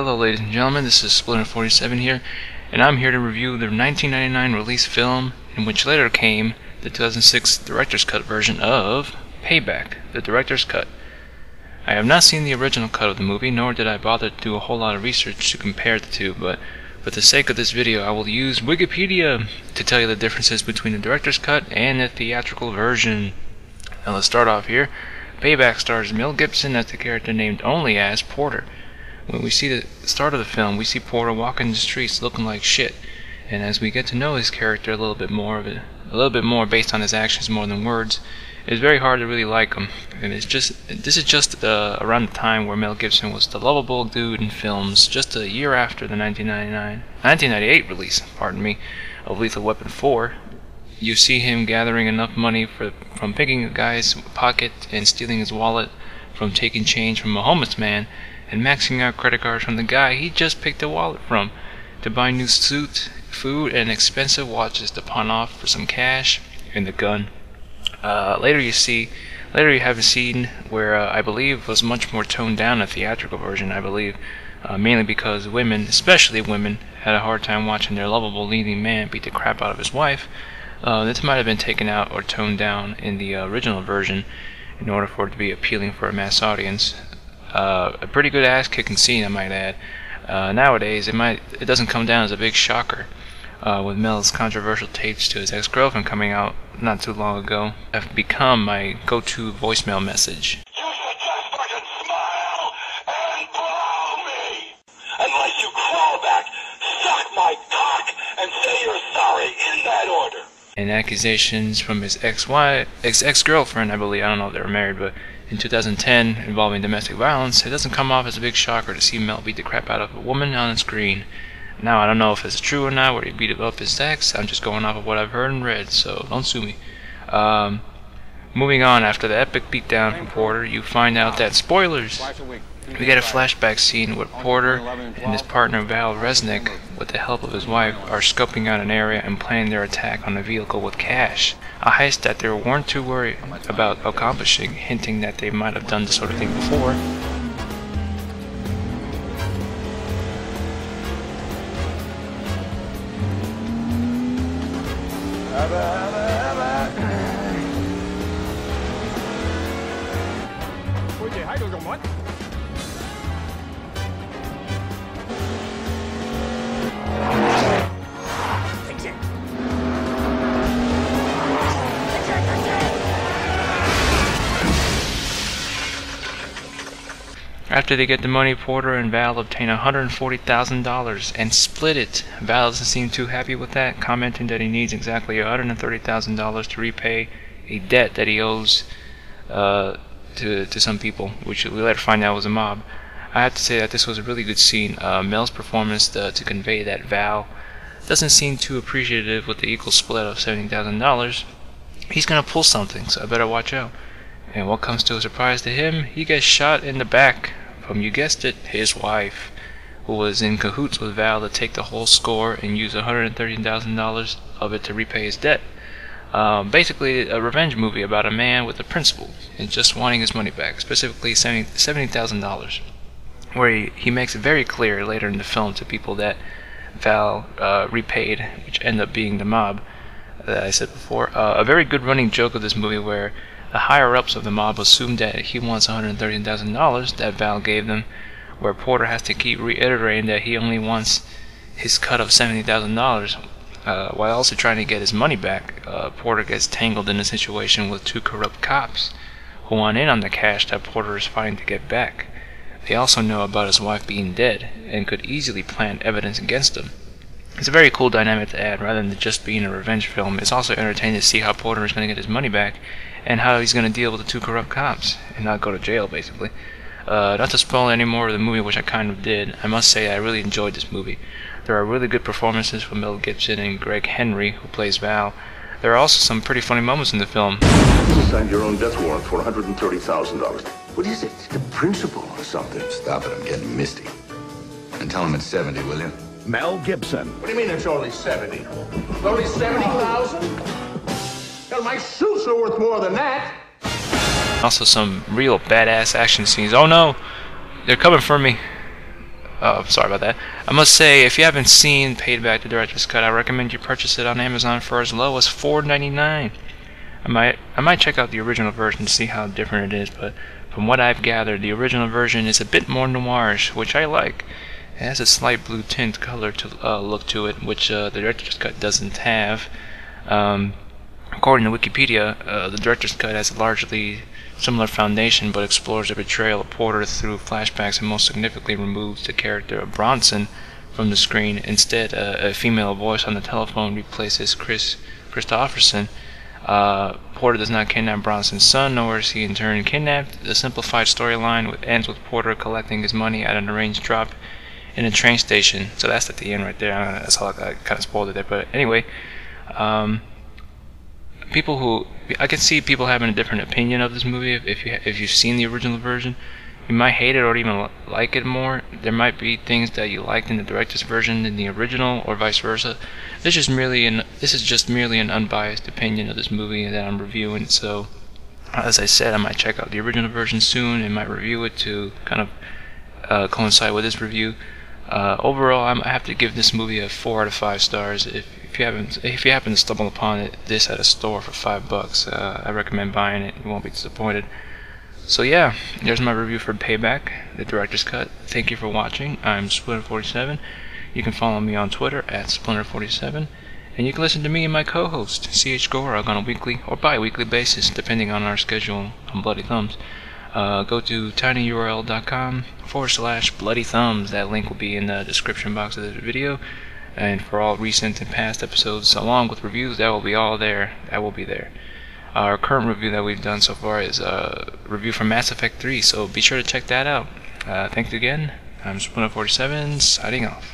Hello ladies and gentlemen, this is Splinter47 here, and I'm here to review the 1999 release film in which later came the 2006 director's cut version of Payback, the director's cut. I have not seen the original cut of the movie, nor did I bother to do a whole lot of research to compare the two, but for the sake of this video I will use Wikipedia to tell you the differences between the director's cut and the theatrical version. Now let's start off here. Payback stars Mel Gibson as the character named only as Porter. When we see the start of the film, we see Porter walking the streets looking like shit, and as we get to know his character a little bit more based on his actions more than words, it's very hard to really like him. And this is just around the time where Mel Gibson was the lovable dude in films, just a year after the 1998 release, of Lethal Weapon 4. You see him gathering enough money from picking a guy's pocket and stealing his wallet, from taking change from a homeless man, and maxing out credit cards from the guy he just picked a wallet from, to buy new suits, food, and expensive watches to pawn off for some cash and the gun. Later you have a scene where I believe was much more toned down, a theatrical version, I believe, mainly because women, especially women, had a hard time watching their lovable leading man beat the crap out of his wife. This might have been taken out or toned down in the original version in order for it to be appealing for a mass audience. A pretty good ass-kicking scene, I might add. Nowadays, it doesn't come down as a big shocker, with Mel's controversial tapes to his ex-girlfriend coming out not too long ago have become my go-to voicemail message. You should just fucking smile and blow me! Unless you crawl back, suck my cock, and say you're sorry in that order. And accusations from his ex-girlfriend, I believe, I don't know if they were married, but in 2010, involving domestic violence, it doesn't come off as a big shocker to see Mel beat the crap out of a woman on the screen. Now, I don't know if it's true or not, where he beat up his ex. I'm just going off of what I've heard and read, so don't sue me. Moving on, after the epic beatdown from Porter, you find out that, spoilers, we get a flashback scene where Porter and his partner Val Resnick, with the help of his wife, are scoping out an area and planning their attack on a vehicle with cash. A heist that they weren't too worried about accomplishing, hinting that they might have done this sort of thing before. After they get the money, Porter and Val obtain $140,000 and split it. Val doesn't seem too happy with that, commenting that he needs exactly $130,000 to repay a debt that he owes to some people, which we later find out was a mob. I have to say that this was a really good scene. Mel's performance to convey that Val doesn't seem too appreciative with the equal split of $70,000. He's gonna pull something, so I better watch out. And what comes to a surprise to him, he gets shot in the back from, you guessed it, his wife, who was in cahoots with Val to take the whole score and use $130,000 of it to repay his debt. Basically a revenge movie about a man with a principle and just wanting his money back, specifically $70,000, where he makes it very clear later in the film to people that Val repaid, which ended up being the mob that I said before. A very good running joke of this movie where the higher-ups of the mob assume that he wants $130,000 that Val gave them, where Porter has to keep reiterating that he only wants his cut of $70,000, while also trying to get his money back. Porter gets tangled in a situation with two corrupt cops who want in on the cash that Porter is fighting to get back. They also know about his wife being dead and could easily plant evidence against him. It's a very cool dynamic to add. Rather than just being a revenge film, it's also entertaining to see how Porter is going to get his money back and how he's going to deal with the two corrupt cops and not go to jail, basically. Not to spoil any more of the movie, which I kind of did, I must say I really enjoyed this movie. There are really good performances from Mel Gibson and Greg Henry, who plays Val. There are also some pretty funny moments in the film. You signed your own death warrant for $130,000. What is it? The principal or something? Stop it, I'm getting misty. And tell him it's 70, will you? Mel Gibson. What do you mean it's only 70? Only 70,000? Hell, my suits are worth more than that. Also some real badass action scenes. Oh no! They're coming for me. sorry about that. I must say, if you haven't seen Payback, the director's cut, I recommend you purchase it on Amazon for as low as $4.99. I might check out the original version to see how different it is, but from what I've gathered, the original version is a bit more noirish, which I like. It has a slight blue tint color to look to it, which the director's cut doesn't have. According to Wikipedia, the director's cut has a largely similar foundation, but explores the betrayal of Porter through flashbacks and most significantly removes the character of Bronson from the screen. Instead, a female voice on the telephone replaces Christopherson. Porter does not kidnap Bronson's son, nor is he in turn kidnapped. The simplified storyline ends with Porter collecting his money at an arranged drop in a train station. So that's at the end right there. That's how I kind of spoiled it there. But anyway, I can see people having a different opinion of this movie. If you've seen the original version, you might hate it or even like it more. There might be things that you liked in the director's version than the original, or vice versa. This is just merely an unbiased opinion of this movie that I'm reviewing. So, as I said, I might check out the original version soon and might review it to kind of coincide with this review. Overall, I have to give this movie a 4 out of 5 stars. If you happen to stumble upon this at a store for $5, I recommend buying it. You won't be disappointed. So yeah, there's my review for Payback, the director's cut. Thank you for watching. I'm Splinter47. You can follow me on Twitter at Splinter47, and you can listen to me and my co-host CH Gorog on a weekly or bi-weekly basis, depending on our schedule on Bloody Thumbs. Go to tinyurl.com/Bloody Thumbs. That link will be in the description box of this video. And for all recent and past episodes, along with reviews, that will be all there. That will be there. Our current review that we've done so far is a review for Mass Effect 3, so be sure to check that out. Thanks again. I'm Splinter47, signing off.